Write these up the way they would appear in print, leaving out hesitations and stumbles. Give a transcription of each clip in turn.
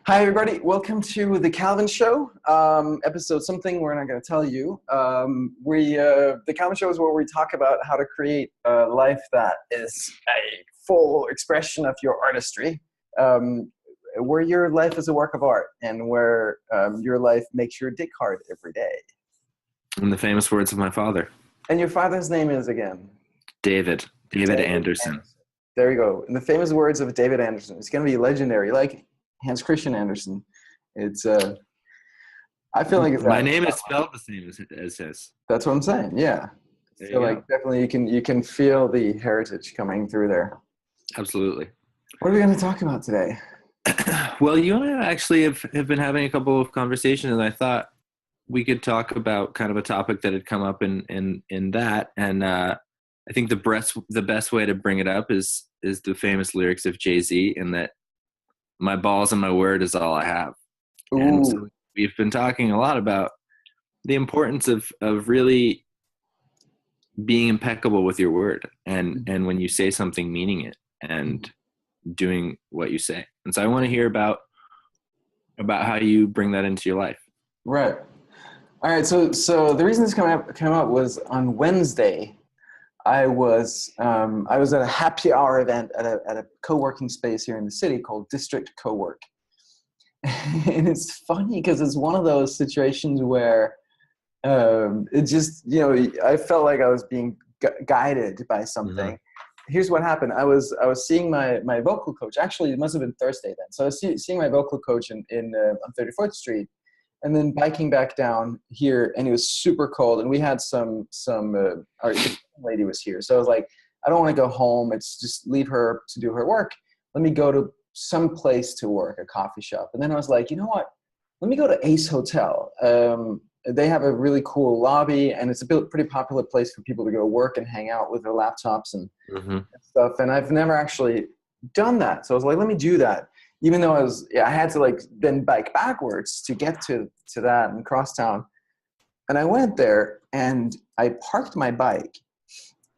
Hi, everybody. Welcome to the Calvin Show, episode something we're not going to tell you. The Calvin Show is where we talk about how to create a life that is a full expression of your artistry, where your life is a work of art, and where your life makes your dick hard every day. In the famous words of my father. And your father's name is, again? David Anderson. There you go. In the famous words of David Anderson. It's going to be legendary, like Hans Christian Andersen. It's I feel like it's my name is spelled the same as his. That's what I'm saying. Yeah, I feel like definitely you can feel the heritage coming through there. Absolutely. What are we going to talk about today? Well, you and I actually have been having a couple of conversations, and I thought we could talk about kind of a topic that had come up in that, and I think the best way to bring it up is the famous lyrics of Jay-Z, in that my balls and my word is all I have. Ooh. And so we've been talking a lot about the importance of really being impeccable with your word, and when you say something, meaning it and doing what you say. And so I want to hear about how you bring that into your life. Right. All right. So the reason this came up was on Wednesday. I was at a happy hour event at a co-working space here in the city called District Co-work. And it's funny because it's one of those situations where it just, I felt like I was being guided by something. Mm-hmm. Here's what happened. I was seeing my vocal coach. Actually, it must have been Thursday then. So I was seeing my vocal coach on 34th Street. And then biking back down here, and it was super cold, and we had our lady was here. So I was like, I don't want to go home. It's just leave her to do her work. Let me go to some place to work, a coffee shop. And then I was like, you know what? Let me go to Ace Hotel. They have a really cool lobby, and it's a pretty popular place for people to go work and hang out with their laptops and stuff. And I've never actually done that. So I was like, let me do that. Even though I had to then bike backwards to get to that and cross town. And I went there and I parked my bike,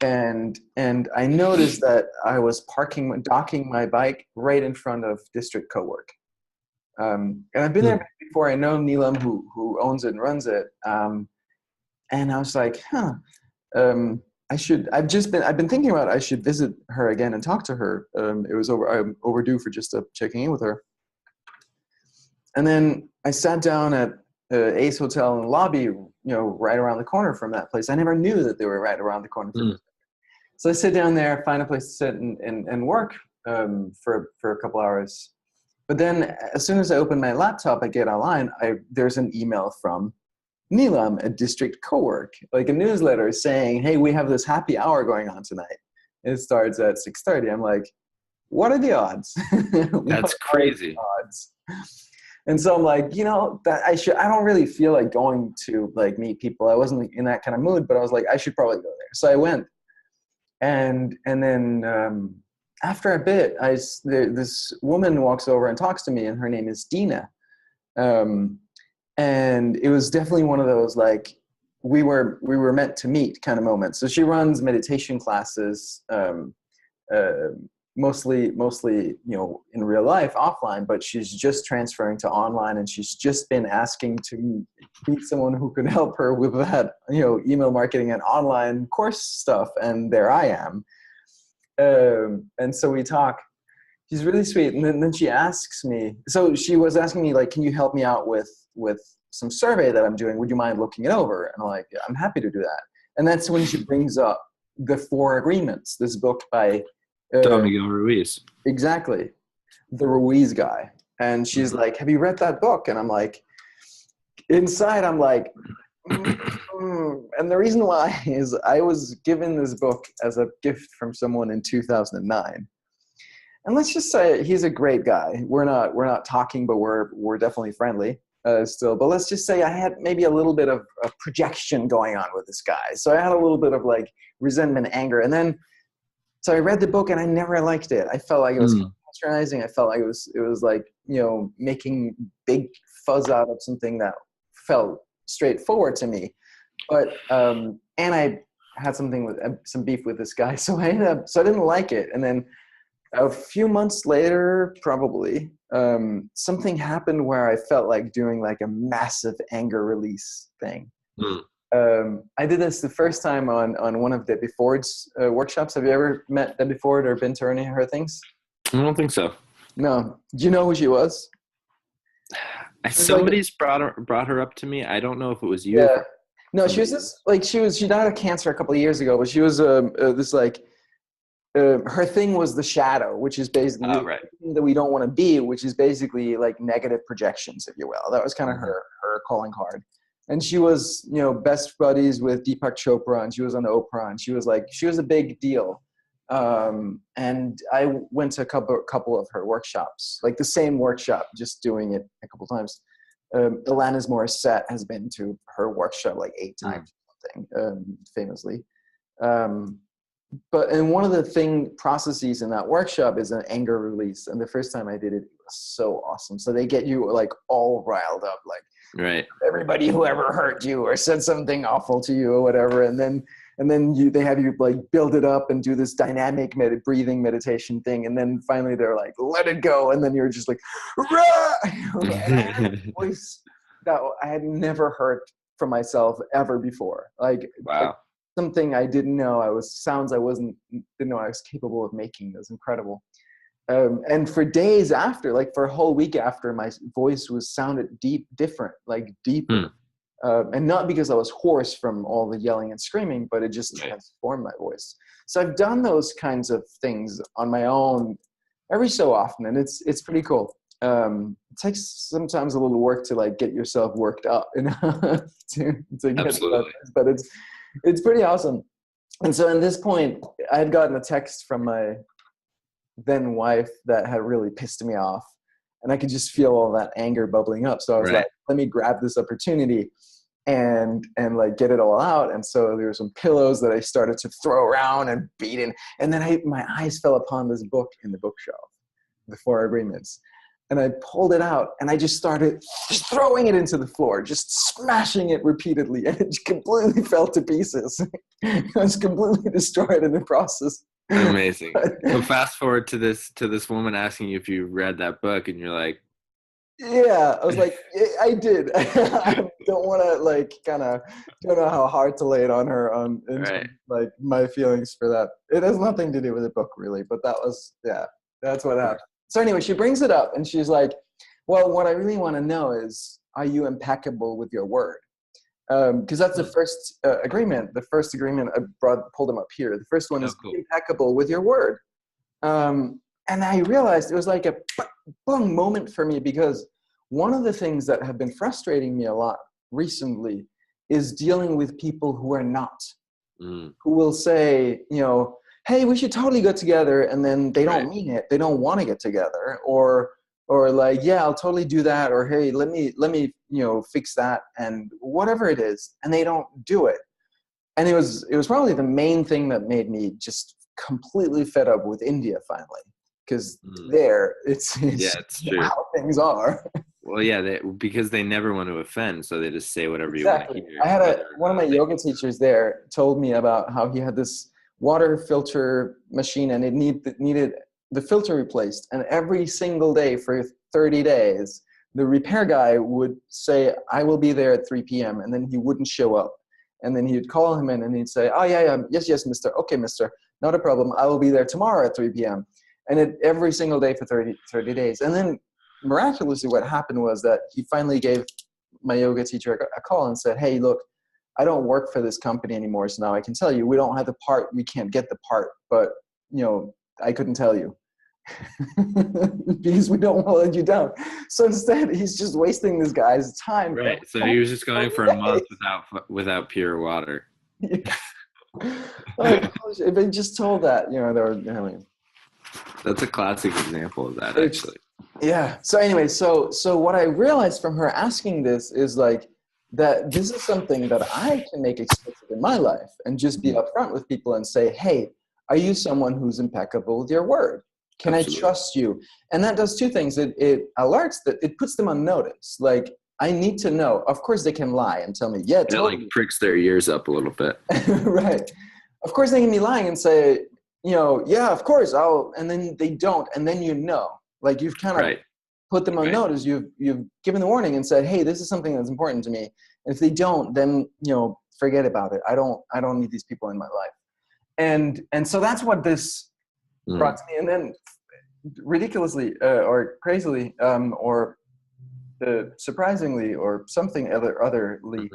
and I noticed that I was docking my bike right in front of District Co-work. And I've been there before. I know Neelam who owns it and runs it. And I was like, I've been thinking about I should visit her again and talk to her. I'm overdue for just checking in with her. And then I sat down at Ace Hotel in the lobby, right around the corner from that place. I never knew that they were right around the corner. So I sit down there, find a place to sit and work for a couple hours. But then as soon as I open my laptop, I get online, there's an email from Neelam at District Co-work, like a newsletter saying, hey, we have this happy hour going on tonight. It starts at 6:30. I'm like, what are the odds? That's crazy. Odds? And so I'm like, that I don't really feel like going to meet people. I wasn't in that kind of mood, but I was like, I should probably go there. So I went. And then after a bit, this woman walks over and talks to me, and her name is Dina. And it was definitely one of those, we were meant to meet kind of moments. So she runs meditation classes, mostly, in real life, offline, but she's just transferring to online, and she's just been asking to meet someone who could help her with that, email marketing and online course stuff. And there I am. And so we talk. She's really sweet. And then she asks me, so she was asking me, can you help me out with some survey that I'm doing? Would you mind looking it over? And I'm like, yeah, I'm happy to do that. And that's when she brings up The Four Agreements, this book by Don Miguel Ruiz. Exactly. The Ruiz guy. And she's like, have you read that book? And I'm like, inside, I'm like, And the reason why is I was given this book as a gift from someone in 2009. And let's just say he's a great guy. We're not talking, but we're definitely friendly still. But let's just say I had maybe a little bit of a projection going on with this guy. So I had a little bit of resentment, anger. And then, so I read the book and I never liked it. I felt like it was patronizing. I felt like it was making big fuzz out of something that felt straightforward to me. But, and I had some beef with this guy. So I didn't like it. And then A few months later, probably, something happened where I felt like doing like a massive anger release thing. Mm. I did this the first time on one of Debbie Ford's workshops. Have you ever met Debbie Ford or been to any of her things? I don't think so. No. Do you know who she was? Somebody's brought her up to me. I don't know if it was you. Yeah. No, she was this like she died of cancer a couple of years ago, but she was this like her thing was the shadow, which is basically everything that we don't want to be, which is basically like negative projections, if you will. That was kind of her calling card. And she was, best buddies with Deepak Chopra, and she was on Oprah, and she was a big deal. And I went to a couple of her workshops, like the same workshop, just doing it a couple times. Alanis Morissette has been to her workshop like 8 times, famously. But one of the processes in that workshop is an anger release. And the first time I did it, it was so awesome. So they get you like all riled up, like everybody who ever hurt you or said something awful to you or whatever. And then they have you like build it up and do this dynamic breathing meditation thing. And then finally they're like, let it go. And then you're just like, rah! And I had a voice that I had never heard from myself ever before. Like something I didn't know. Sounds I didn't know I was capable of making. It was incredible. And for days after, like for a whole week after, my voice sounded different, like deeper. And not because I was hoarse from all the yelling and screaming, but it just transformed my voice. So I've done those kinds of things on my own every so often, and it's pretty cool. It takes sometimes a little work to like get yourself worked up, to get Absolutely. But it's pretty awesome. And so at this point, I had gotten a text from my then wife that had really pissed me off, and I could just feel all that anger bubbling up. So I was like, let me grab this opportunity and like get it all out. And so there were some pillows that I started to throw around and beat in. And then my eyes fell upon this book in the bookshelf, The 4 Agreements. And I pulled it out and I just started throwing it into the floor, just smashing it repeatedly. And it completely fell to pieces. I was completely destroyed in the process. Amazing. So fast forward to this woman asking you if you read that book, and you're like, yeah, I was like, I did. I don't want to don't know how hard to lay it on her like my feelings for that. It has nothing to do with the book really, but that's what happened. So anyway, she brings it up and she's like, well, what I really want to know is, are you impeccable with your word? Because that's the first agreement. The first agreement, I pulled them up here. The first one is be impeccable with your word. And I realized it was like a boom moment for me, because one of the things that have been frustrating me a lot recently is dealing with people who are not, who will say, hey, we should totally get together. And then they don't mean it. They don't want to get together, or like, yeah, I'll totally do that. Or, hey, let me, fix that, and whatever it is. And they don't do it. And it was probably the main thing that made me just completely fed up with India finally. Because it's true. How things are. Well, yeah, because they never want to offend, so they just say whatever you want to hear. I had one of my yoga teachers there told me about how he had this water filter machine, and it needed the filter replaced. And every single day for 30 days, the repair guy would say, I will be there at 3 p.m. And then he wouldn't show up. And then he'd call him in and he'd say, oh, yeah, yes, mister. Okay, mister, not a problem. I will be there tomorrow at 3 p.m. And every single day for 30 days. And then miraculously what happened was that he finally gave my yoga teacher a call and said, hey, look, I don't work for this company anymore. So now I can tell you, we don't have the part. We can't get the part. But, I couldn't tell you because we don't want to let you down. So instead, he's just wasting this guy's time. Right. So he was just going for a month without pure water. If they just told that, that's a classic example of that, actually. Yeah. So anyway, so what I realized from her asking this is like that this is something that I can make explicit in my life and just be upfront with people and say, hey, are you someone who's impeccable with your word? Can I trust you? And that does 2 things. It alerts that it puts them on notice. Like, I need to know. Of course, they can lie and tell me, yeah, totally. It like pricks their ears up a little bit. Right. Of course, they can be lying and say, yeah, of course and then they don't. And then, like you've kind of Right. put them on Right. notice. You've given the warning and said, hey, this is something that's important to me. And if they don't, then, forget about it. I don't need these people in my life. And so that's what this brought to me. And then ridiculously or crazily or surprisingly or something otherly,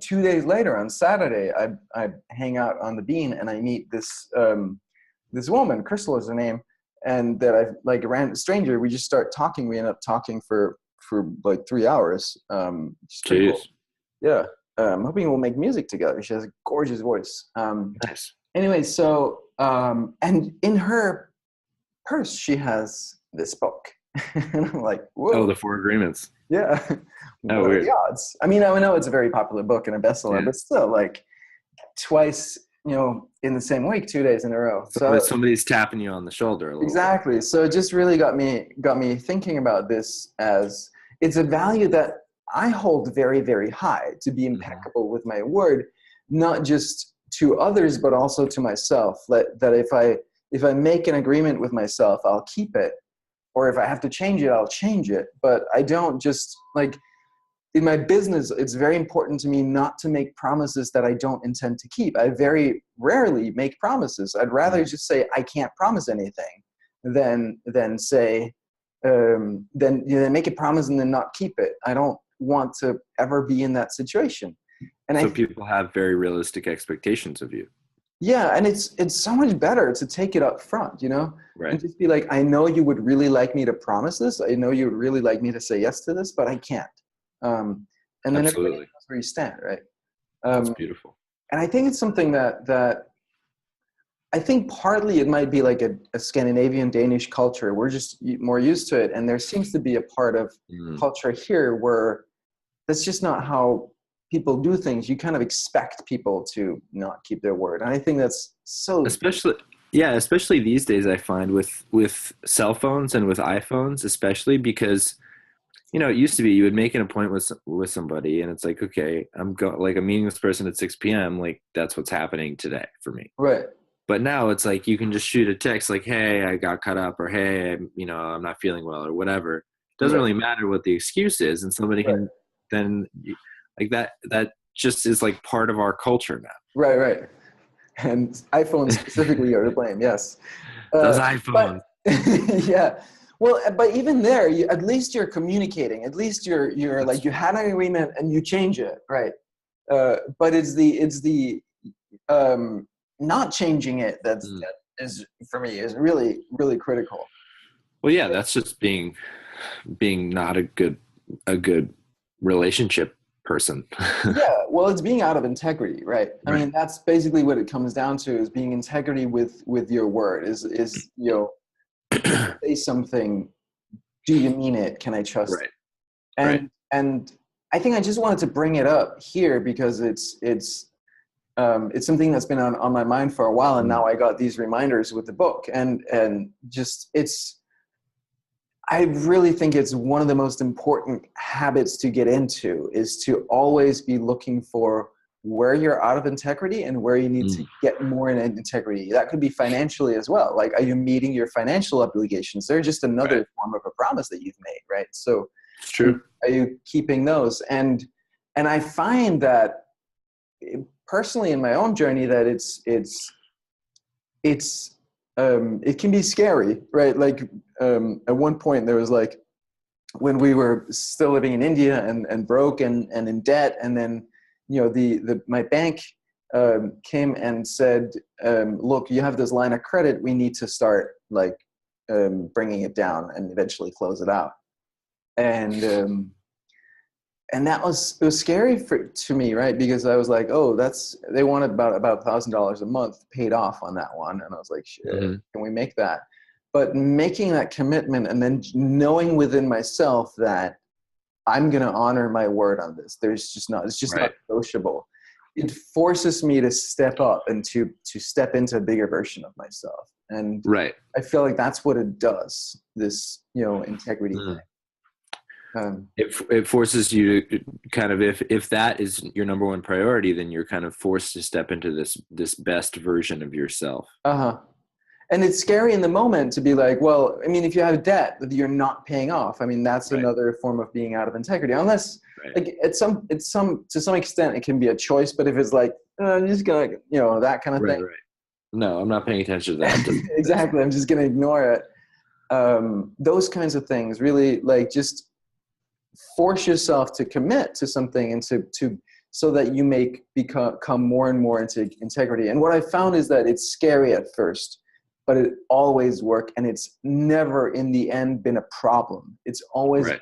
2 days later on Saturday, I hang out on the Bean and I meet this this woman, Crystal is her name, and that I like a random stranger. We just start talking. We end up talking for like 3 hours. Pretty cool. Yeah. I'm hoping we'll make music together. She has a gorgeous voice. Nice. Anyway, so and in her purse she has this book. And I'm like, whoa. Oh, the Four Agreements. Yeah. Oh, what weird. are the odds? I mean, I know it's a very popular book and a bestseller, but still, like twice, in the same week, 2 days in a row. So somebody's tapping you on the shoulder a little exactly. bit. So it just really got me thinking about this as it's a value that I hold very, very high, to be impeccable with my word, not just to others, but also to myself. That if I make an agreement with myself, I'll keep it. Or if I have to change it, I'll change it. But I don't just like in my business, it's very important to me not to make promises that I don't intend to keep. I very rarely make promises. I'd rather just say I can't promise anything than say, then make a promise and then not keep it. I don't want to ever be in that situation. And so people have very realistic expectations of you. Yeah, and it's so much better to take it up front, Right. And just be like, I know you would really like me to promise this. I know you would really like me to say yes to this, but I can't. And then everybody knows where you stand, right? That's beautiful. And I think it's something that I think partly it might be like a Scandinavian Danish culture. We're just more used to it, and there seems to be a part of culture here where that's just not how people do things. You kind of expect people to not keep their word. And I think that's so... Especially these days, I find with cell phones and with iPhones, especially because, it used to be you would make an appointment with somebody and it's like, okay, I'm meeting this person at 6 p.m. Like that's what's happening today for me. Right. But now it's like you can just shoot a text like, hey, I got cut up, or hey, I'm not feeling well, or whatever. It doesn't really matter what the excuse is. And somebody can then like that just is like part of our culture now. Right. And iPhones specifically are to blame. Yes. Those iPhones. Yeah. Well, but even there, at least you're communicating. At least you're like, you had an agreement and you change it. Right. But it's the not changing it that is for me is really, really critical. Well, yeah, that's just being not a good relationship person. Yeah, well, it's being out of integrity, right? I mean, that's basically what it comes down to, is being integrity with your word. Is say something, do you mean it? Can I trust it? And I think I just wanted to bring it up here because it's something that's been on my mind for a while, and now I got these reminders with the book, and just I really think it's one of the most important habits to get into, is to always be looking for where you're out of integrity and where you need to get more in integrity. That could be financially as well. Like, are you meeting your financial obligations? They're just another form of a promise that you've made, right? So it's true. Are you keeping those? And I find that personally in my own journey that it can be scary, right? Like at one point there was like, when we were still living in India and broke and in debt, and then my bank came and said, look, you have this line of credit, we need to start like bringing it down and eventually close it out. And it was scary to me, right? Because I was like, oh, they wanted about $1,000 a month paid off on that one. And I was like, shit, can we make that? But making that commitment and then knowing within myself that I'm going to honor my word on this. It's just not negotiable. It forces me to step up and to step into a bigger version of myself. And I feel like that's what it does, this, integrity thing. Um, it forces you to kind of, if that is your number one priority, then you're kind of forced to step into this best version of yourself. uh-huh. And it's scary in the moment to be like, well, I mean, if you have debt that you're not paying off, I mean, that's Right. another form of being out of integrity. Unless, Right. like, to some extent, it can be a choice. But if it's like, I'm just gonna, that kind of Right. thing. Right. No, I'm not paying attention to that. It doesn't exist. Exactly. I'm just gonna ignore it. Those kinds of things really, like, just force yourself to commit to something and to so that you come more and more into integrity. And what I found is that it's scary at first, but it always works, and it's never in the end been a problem. It's always Right.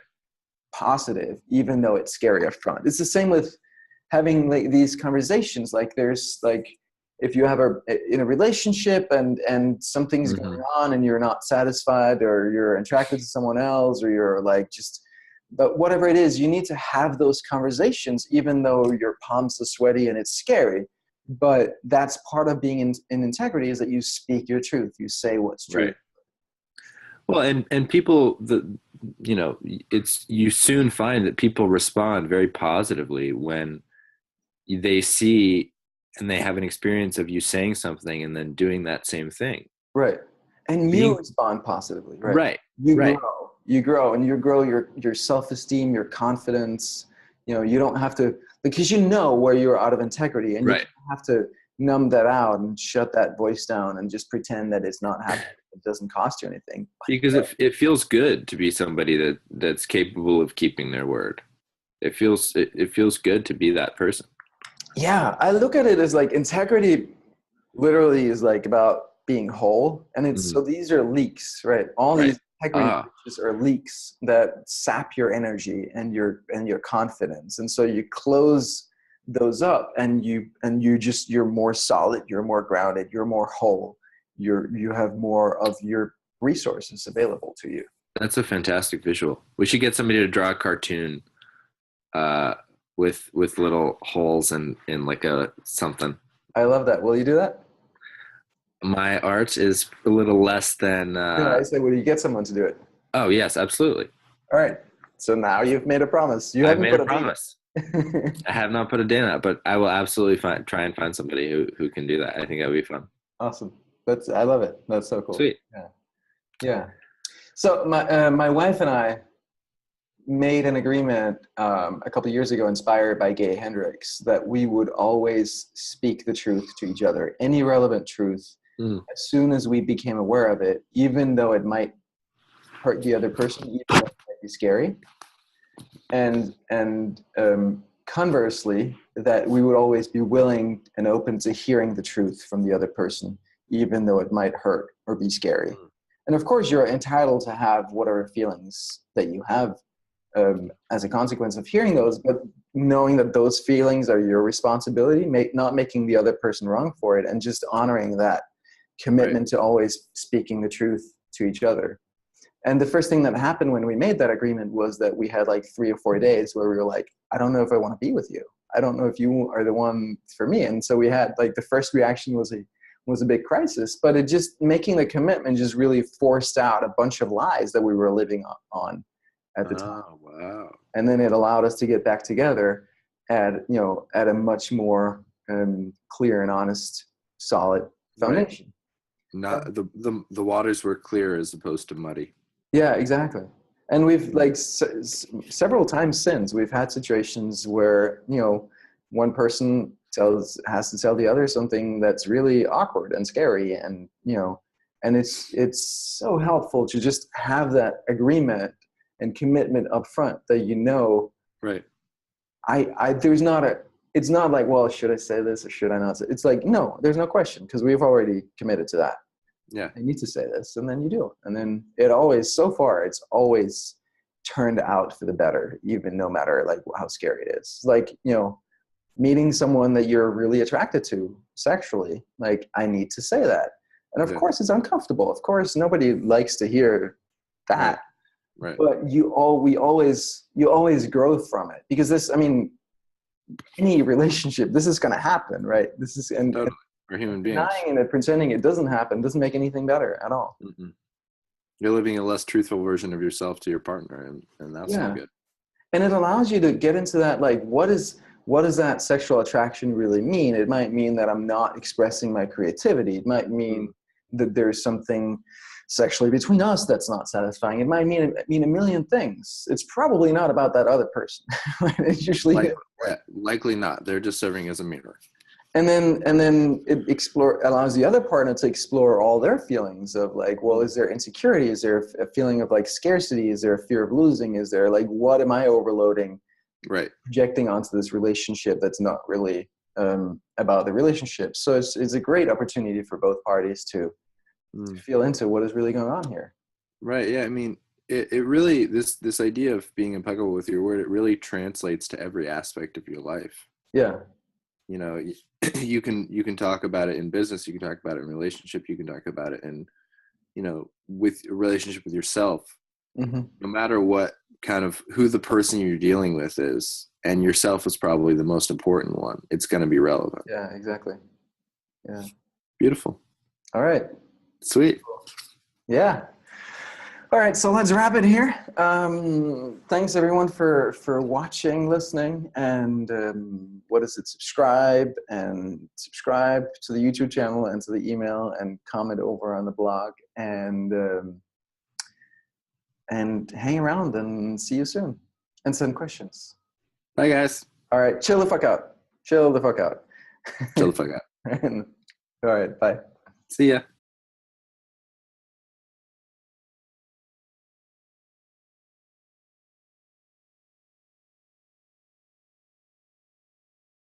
positive, even though it's scary up front. It's the same with having like these conversations. Like, there's like, if you have in a relationship and something's Mm-hmm. going on and you're not satisfied, or you're attracted to someone else, or you're like but whatever it is, you need to have those conversations, even though your palms are sweaty and it's scary. But that's part of being in integrity, is that you speak your truth. You say what's true. Right. Well, and people, it's, you soon find that people respond very positively when they see and they have an experience of you saying something and then doing that same thing. Right. And you Being respond positively, right? right, You right, grow. You grow, and you grow your self-esteem, your confidence. You don't have to, because you know where you're out of integrity, and you right. don't have to numb that out and shut that voice down and just pretend that it's not happening. It doesn't cost you anything. Because it feels good to be somebody that's capable of keeping their word. It feels good to be that person. Yeah, I look at it as like integrity literally is like about being whole. And it's, Mhm. so these are leaks, right? All Right. these integrity Ah, breaches are leaks that sap your energy and your confidence. And so you close those up, and you're more solid, you're more grounded, you're more whole. You have more of your resources available to you. that's a fantastic visual. We should get somebody to draw a cartoon uh, with little holes in like a something. I love that. Will you do that? My art is a little less than. No, I say, will you get someone to do it? Oh yes, absolutely. All right. So now you've made a promise. You I've haven't made a put a date promise. on. I have not put a day on that, but I will absolutely try and find somebody who can do that. I think that would be fun. Awesome. I love it. That's so cool. Sweet. Yeah. Yeah. So my wife and I made an agreement a couple of years ago, inspired by Gay Hendricks, that we would always speak the truth to each other, any relevant truth, Mm. as soon as we became aware of it, even though it might hurt the other person, even though it might be scary. And conversely, that we would always be willing and open to hearing the truth from the other person, even though it might hurt or be scary. Mm. And of course, you're entitled to have whatever feelings that you have as a consequence of hearing those, but knowing that those feelings are your responsibility, not making the other person wrong for it, and just honoring that commitment Right. to always speaking the truth to each other. And the first thing that happened when we made that agreement was that we had like 3 or 4 days where we were like, I don't know if I want to be with you. I don't know if you are the one for me. And so we had like, the first reaction was a big crisis, but it just, making the commitment just really forced out a bunch of lies that we were living on at the time. Oh wow. And then it allowed us to get back together at a much more clear and honest, solid foundation. Right. Not the waters were clear as opposed to muddy. Yeah, exactly. And we've like several times since, we've had situations where one person has to tell the other something that's really awkward and scary, and and it's so helpful to just have that agreement and commitment up front that Right. there's not it's not like, well, should I say this or should I not say? It's like, no, there's no question, because we've already committed to that. Yeah. I need to say this, and then you do. And then so far, it's always turned out for the better, even no matter like how scary it is. Like, meeting someone that you're really attracted to sexually, like, I need to say that. And of course it's uncomfortable. Of course, nobody likes to hear that. Right. But you always grow from it, because any relationship, this is going to happen, right? This is, and Totally. We're human beings. denying it, pretending it doesn't happen, doesn't make anything better at all. Mm-mm. You're living a less truthful version of yourself to your partner, and that's not good. And it allows you to get into that, like, what does that sexual attraction really mean? It might mean that I'm not expressing my creativity. It might mean that there's something sexually between us that's not satisfying. It might mean a million things. It's probably not about that other person. It's usually likely not. They're just serving as a mirror. And then it allows the other partner to explore all their feelings of like, well, is there insecurity? Is there a feeling of like scarcity? Is there a fear of losing? Is there like, what am I overloading? Right. Projecting onto this relationship that's not really about the relationship. So it's a great opportunity for both parties to feel into what is really going on here. Right. Yeah. I mean, it really, this idea of being impeccable with your word, it really translates to every aspect of your life. Yeah. You know, you can talk about it in business, you can talk about it in relationship, you can talk about it in, you know, with a relationship with yourself. No matter what kind of who the person you're dealing with is, and yourself is probably the most important one, it's going to be relevant. Yeah, exactly. Yeah. Beautiful. All right. Sweet. Yeah. All right, so let's wrap it here. Thanks everyone for watching, listening, and subscribe to the YouTube channel and to the email, and comment over on the blog, and hang around, and see you soon, and send questions. Bye guys. All right, chill the fuck out. Chill the fuck out. All right, bye. See ya.